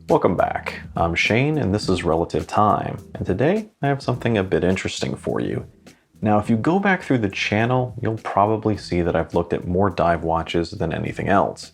Welcome back. I'm Shane and this is Relative Time, and today I have something a bit interesting for you. Now, if you go back through the channel, you'll probably see that I've looked at more dive watches than anything else.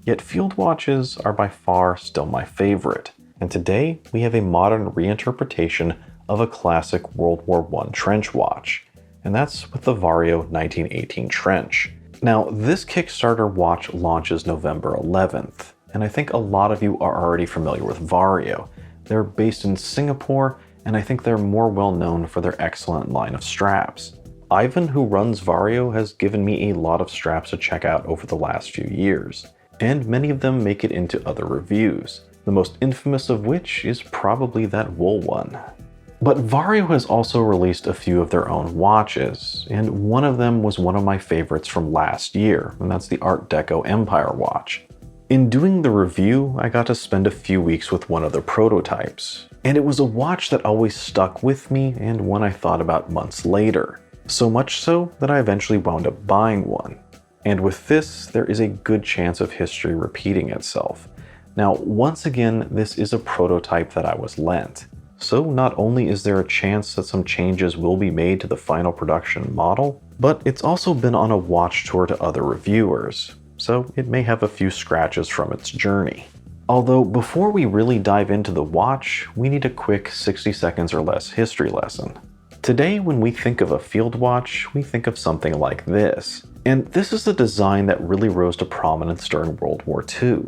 Yet field watches are by far still my favorite, and today we have a modern reinterpretation of a classic World War I trench watch, and that's with the Vario 1918 Trench. Now, this Kickstarter watch launches November 11th, and I think a lot of you are already familiar with Vario. They're based in Singapore, and I think they're more well known for their excellent line of straps. Ivan, who runs Vario, has given me a lot of straps to check out over the last few years, and many of them make it into other reviews, the most infamous of which is probably that wool one. But Vario has also released a few of their own watches, and one of them was one of my favorites from last year, and that's the Art Deco Empire watch. In doing the review, I got to spend a few weeks with one of their prototypes, and it was a watch that always stuck with me and one I thought about months later. So much so that I eventually wound up buying one. And with this, there is a good chance of history repeating itself. Now, once again, this is a prototype that I was lent. So not only is there a chance that some changes will be made to the final production model, but it's also been on a watch tour to other reviewers, so it may have a few scratches from its journey. Although before we really dive into the watch, we need a quick 60 seconds or less history lesson. Today, when we think of a field watch, we think of something like this. And this is the design that really rose to prominence during World War II.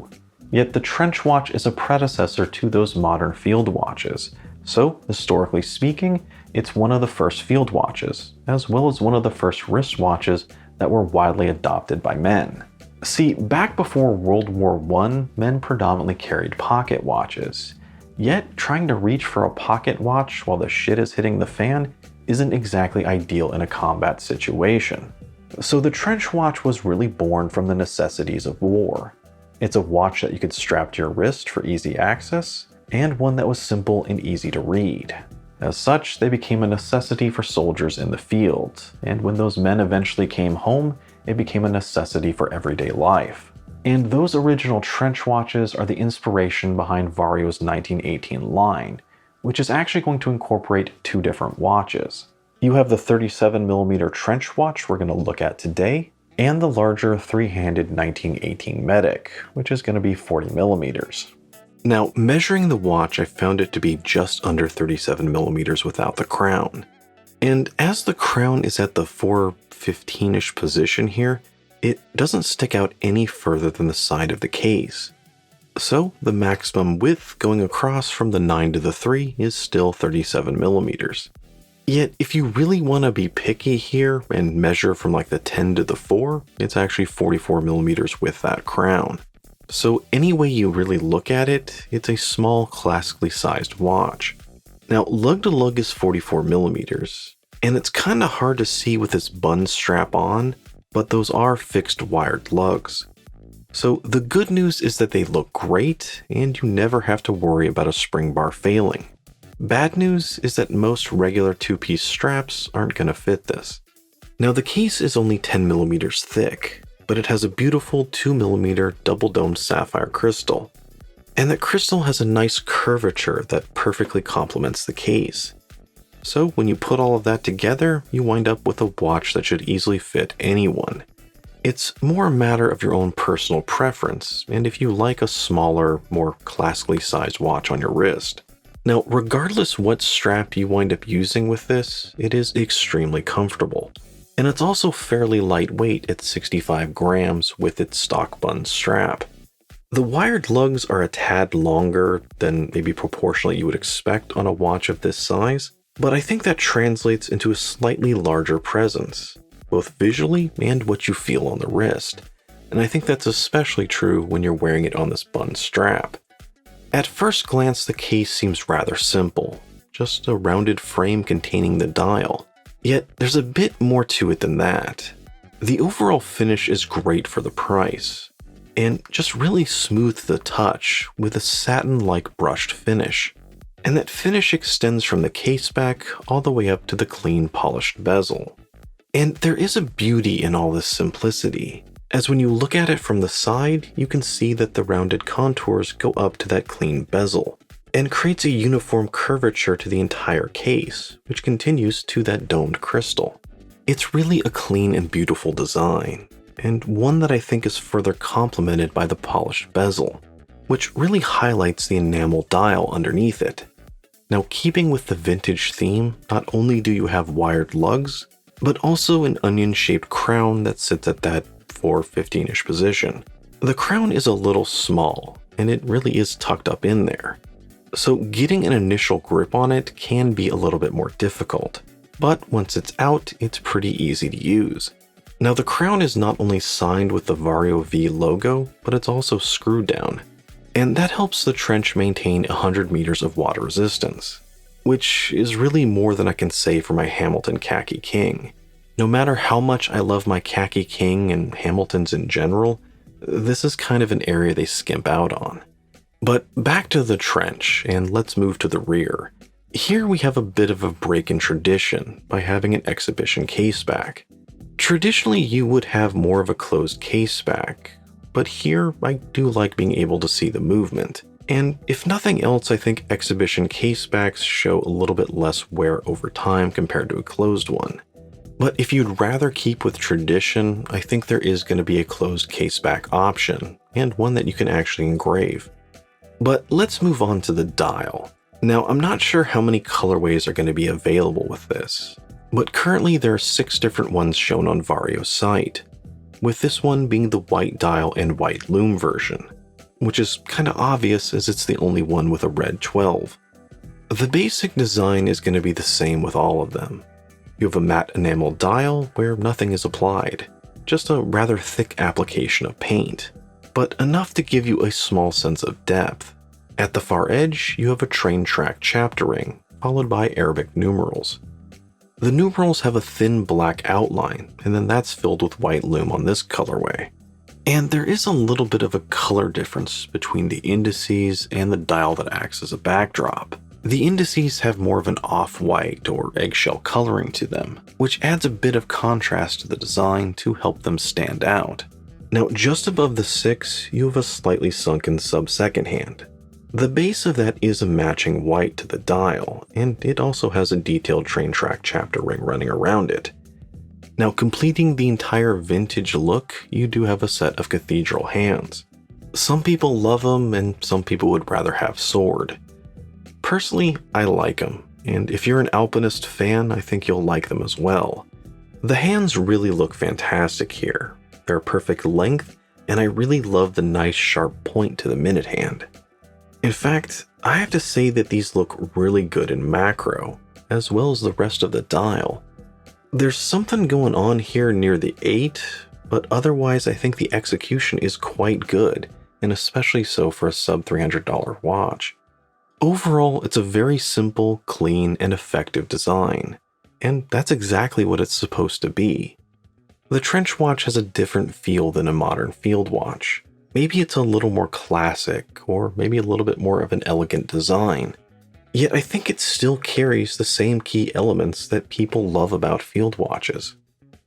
Yet the trench watch is a predecessor to those modern field watches. So, historically speaking, it's one of the first field watches, as well as one of the first wristwatches that were widely adopted by men. See, back before World War I, men predominantly carried pocket watches. Yet, trying to reach for a pocket watch while the shit is hitting the fan isn't exactly ideal in a combat situation. So the trench watch was really born from the necessities of war. It's a watch that you could strap to your wrist for easy access, and one that was simple and easy to read. As such, they became a necessity for soldiers in the field, and when those men eventually came home, it became a necessity for everyday life. And those original trench watches are the inspiration behind Vario's 1918 line, which is actually going to incorporate two different watches. You have the 37mm trench watch we're going to look at today, and the larger three-handed 1918 Medic, which is going to be 40mm. Now, measuring the watch, I found it to be just under 37mm without the crown. And as the crown is at the 415-ish position here, it doesn't stick out any further than the side of the case. So the maximum width going across from the 9 to the 3 is still 37mm. Yet if you really want to be picky here and measure from like the 10 to the 4, it's actually 44mm with that crown. So any way you really look at it, it's a small classically sized watch. Now lug to lug is 44mm, and it's kind of hard to see with this bun strap on, but those are fixed wired lugs. So the good news is that they look great, and you never have to worry about a spring bar failing. Bad news is that most regular two-piece straps aren't going to fit this. Now the case is only 10mm thick, but it has a beautiful 2mm double-domed sapphire crystal. And that crystal has a nice curvature that perfectly complements the case. So when you put all of that together, you wind up with a watch that should easily fit anyone. It's more a matter of your own personal preference, and if you like a smaller, more classically sized watch on your wrist. Now, regardless what strap you wind up using with this, it is extremely comfortable. And it's also fairly lightweight at 65 grams with its stock bun strap. The wired lugs are a tad longer than maybe proportionally you would expect on a watch of this size, but I think that translates into a slightly larger presence, both visually and what you feel on the wrist. And I think that's especially true when you're wearing it on this bun strap. At first glance, the case seems rather simple, just a rounded frame containing the dial. Yet there's a bit more to it than that. The overall finish is great for the price, and just really smooth to the touch with a satin-like brushed finish. And that finish extends from the case back all the way up to the clean polished bezel. And there is a beauty in all this simplicity. as when you look at it from the side, you can see that the rounded contours go up to that clean bezel, and creates a uniform curvature to the entire case, which continues to that domed crystal. It's really a clean and beautiful design, and one that I think is further complemented by the polished bezel, which really highlights the enamel dial underneath it. Now, keeping with the vintage theme, not only do you have wired lugs, but also an onion-shaped crown that sits at that 415-ish position. The crown is a little small, and it really is tucked up in there. So getting an initial grip on it can be a little bit more difficult, but once it's out, it's pretty easy to use. Now, the crown is not only signed with the Vario V logo, but it's also screwed down, and that helps the trench maintain 100 meters of water resistance, which is really more than I can say for my Hamilton Khaki King. No matter how much I love my Khaki King and Hamiltons in general, this is kind of an area they skimp out on. But back to the trench, and let's move to the rear. Here we have a bit of a break in tradition by having an exhibition case back. Traditionally, you would have more of a closed case back, but here I do like being able to see the movement. And if nothing else, I think exhibition case backs show a little bit less wear over time compared to a closed one. But if you'd rather keep with tradition, I think there is going to be a closed case back option, and one that you can actually engrave. But let's move on to the dial. Now, I'm not sure how many colorways are going to be available with this, but currently there are 6 different ones shown on Vario's site, with this one being the white dial and white Lume version, which is kind of obvious as it's the only one with a red 12. The basic design is going to be the same with all of them. You have a matte enamel dial where nothing is applied, just a rather thick application of paint, but enough to give you a small sense of depth. At the far edge, you have a train track chapter ring, followed by Arabic numerals. The numerals have a thin black outline, and then that's filled with white Lume on this colorway. And there is a little bit of a color difference between the indices and the dial that acts as a backdrop. The indices have more of an off-white or eggshell coloring to them, which adds a bit of contrast to the design to help them stand out. Now, just above the 6, you have a slightly sunken sub-second hand. The base of that is a matching white to the dial, and it also has a detailed train track chapter ring running around it. Now, completing the entire vintage look, you do have a set of cathedral hands. Some people love them, and some people would rather have sword. Personally, I like them, and if you're an alpinist fan, I think you'll like them as well. The hands really look fantastic here. They're perfect length, and I really love the nice sharp point to the minute hand. In fact, I have to say that these look really good in macro, as well as the rest of the dial. There's something going on here near the 8, but otherwise I think the execution is quite good, and especially so for a sub $300 watch. Overall, it's a very simple, clean, and effective design, and that's exactly what it's supposed to be. The Trench watch has a different feel than a modern field watch. Maybe it's a little more classic, or maybe a little bit more of an elegant design. Yet I think it still carries the same key elements that people love about field watches.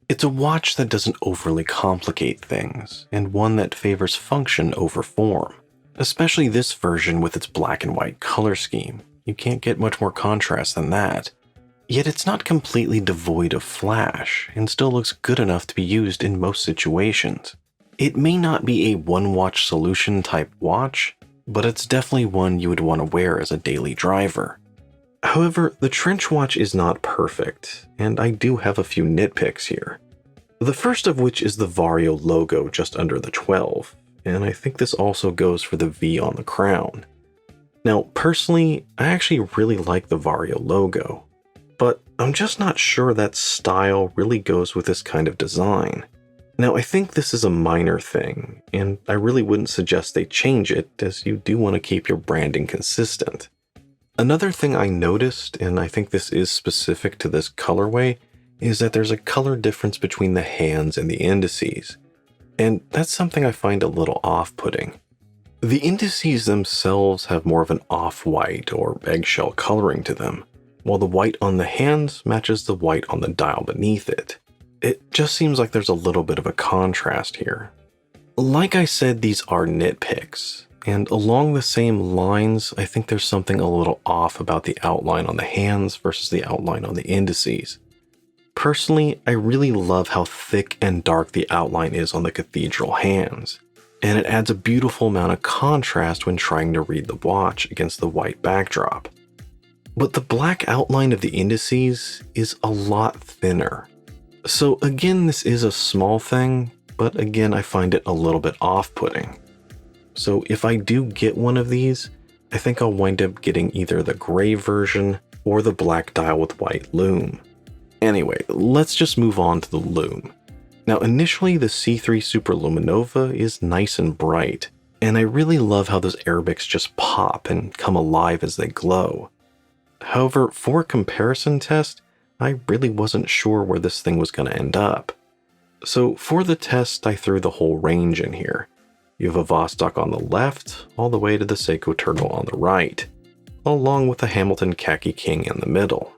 It's a watch that doesn't overly complicate things, and one that favors function over form. Especially this version with its black and white color scheme. You can't get much more contrast than that. Yet it's not completely devoid of flash, and still looks good enough to be used in most situations. It may not be a one-watch solution type watch, but it's definitely one you would want to wear as a daily driver. However, the Trench watch is not perfect, and I do have a few nitpicks here. The first of which is the Vario logo just under the 12, and I think this also goes for the V on the crown. Now, personally, I actually really like the Vario logo, but I'm just not sure that style really goes with this kind of design. Now, I think this is a minor thing, and I really wouldn't suggest they change it, as you do want to keep your branding consistent. Another thing I noticed, and I think this is specific to this colorway, is that there's a color difference between the hands and the indices, and that's something I find a little off-putting. The indices themselves have more of an off-white or eggshell coloring to them, while the white on the hands matches the white on the dial beneath it. It just seems like there's a little bit of a contrast here, Like I said, these are nitpicks. And along the same lines, I think there's something a little off about the outline on the hands versus the outline on the indices. Personally, I really love how thick and dark the outline is on the cathedral hands, and it adds a beautiful amount of contrast when trying to read the watch against the white backdrop. But the black outline of the indices is a lot thinner. So again, this is a small thing, but again, I find it a little bit off-putting. So if I do get one of these, I think I'll wind up getting either the gray version or the black dial with white lume. Anyway, let's just move on to the lume. Now initially the C3 Super Lume Nova is nice and bright, and I really love how those Arabics just pop and come alive as they glow. However, for a comparison test, I really wasn't sure where this thing was going to end up. So for the test, I threw the whole range in here. You have a Vostok on the left, all the way to the Seiko Turtle on the right, along with the Hamilton Khaki King in the middle.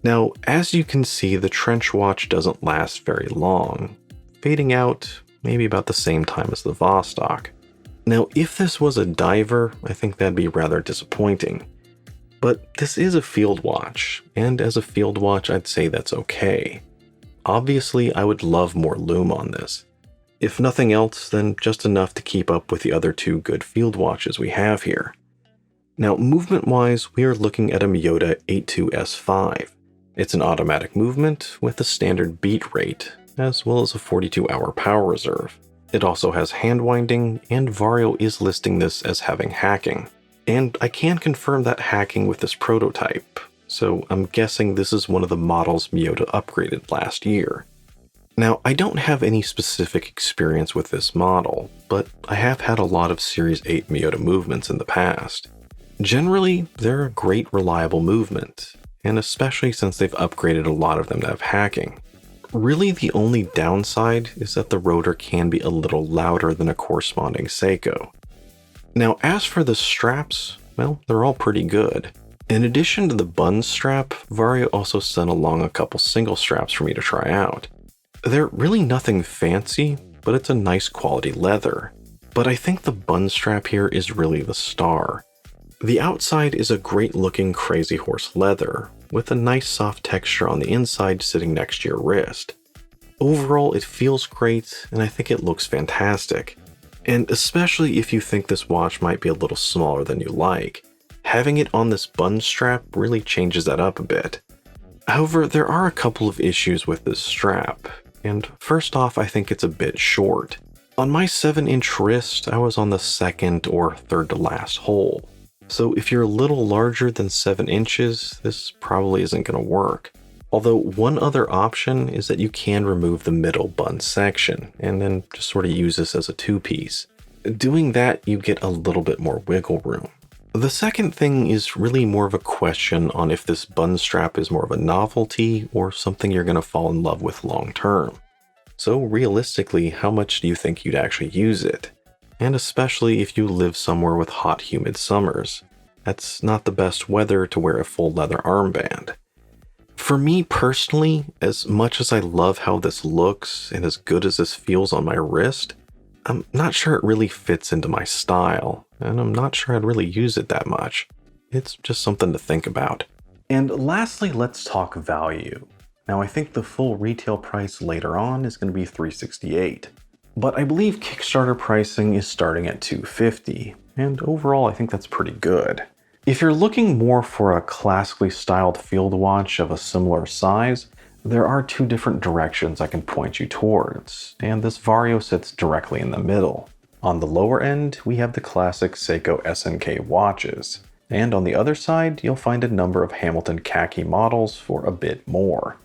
Now, as you can see, the Trench watch doesn't last very long, fading out maybe about the same time as the Vostok. Now, if this was a diver, I think that'd be rather disappointing. But this is a field watch, and as a field watch, I'd say that's okay. Obviously, I would love more lume on this. If nothing else, then just enough to keep up with the other two good field watches we have here. Now, movement-wise, we are looking at a Miyota 82S5. It's an automatic movement with a standard beat rate, as well as a 42-hour power reserve. It also has hand winding, and Vario is listing this as having hacking. And I can confirm that hacking with this prototype, so I'm guessing this is one of the models Miyota upgraded last year. Now, I don't have any specific experience with this model, but I have had a lot of Series 8 Miyota movements in the past. Generally, they're a great reliable movement, and especially since they've upgraded a lot of them to have hacking. Really, the only downside is that the rotor can be a little louder than a corresponding Seiko. Now, as for the straps, well, they're all pretty good. In addition to the bun strap, Vario also sent along a couple single straps for me to try out. They're really nothing fancy, but it's a nice quality leather. But I think the bun strap here is really the star. The outside is a great looking Crazy Horse leather, with a nice soft texture on the inside sitting next to your wrist. Overall, it feels great, and I think it looks fantastic. And especially if you think this watch might be a little smaller than you like, having it on this bun strap really changes that up a bit. However, there are a couple of issues with this strap, and first off, I think it's a bit short. On my 7-inch wrist, I was on the second or third to last hole. So if you're a little larger than 7 inches, this probably isn't going to work. Although one other option is that you can remove the middle bun section and then just sort of use this as a two-piece. Doing that, you get a little bit more wiggle room. The second thing is really more of a question on if this bun strap is more of a novelty or something you're going to fall in love with long term. So realistically, how much do you think you'd actually use it? And especially if you live somewhere with hot, humid summers. That's not the best weather to wear a full leather armband. For me personally, as much as I love how this looks and as good as this feels on my wrist, I'm not sure it really fits into my style, and I'm not sure I'd really use it that much. It's just something to think about. And lastly, let's talk value. Now, I think the full retail price later on is going to be $368, but I believe Kickstarter pricing is starting at $250, and overall I think that's pretty good. If you're looking more for a classically styled field watch of a similar size, there are two different directions I can point you towards, and this Vario sits directly in the middle. On the lower end, we have the classic Seiko SNK watches, and on the other side, you'll find a number of Hamilton Khaki models for a bit more.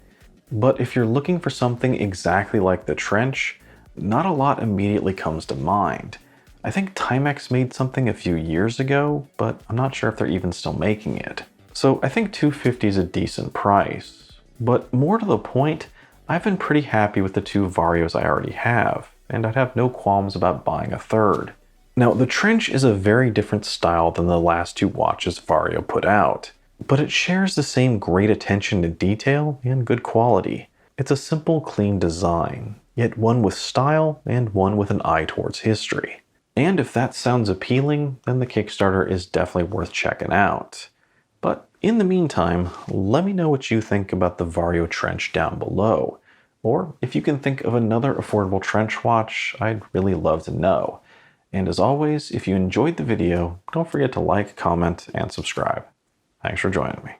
But if you're looking for something exactly like the Trench, not a lot immediately comes to mind. I think Timex made something a few years ago, but I'm not sure if they're even still making it. So I think $250 is a decent price. But more to the point, I've been pretty happy with the two Varios I already have, and I'd have no qualms about buying a third. Now, the Trench is a very different style than the last two watches Vario put out, but it shares the same great attention to detail and good quality. It's a simple, clean design, yet one with style and one with an eye towards history. And if that sounds appealing, then the Kickstarter is definitely worth checking out. But in the meantime, let me know what you think about the Vario Trench down below. Or if you can think of another affordable trench watch, I'd really love to know. And as always, if you enjoyed the video, don't forget to like, comment, and subscribe. Thanks for joining me.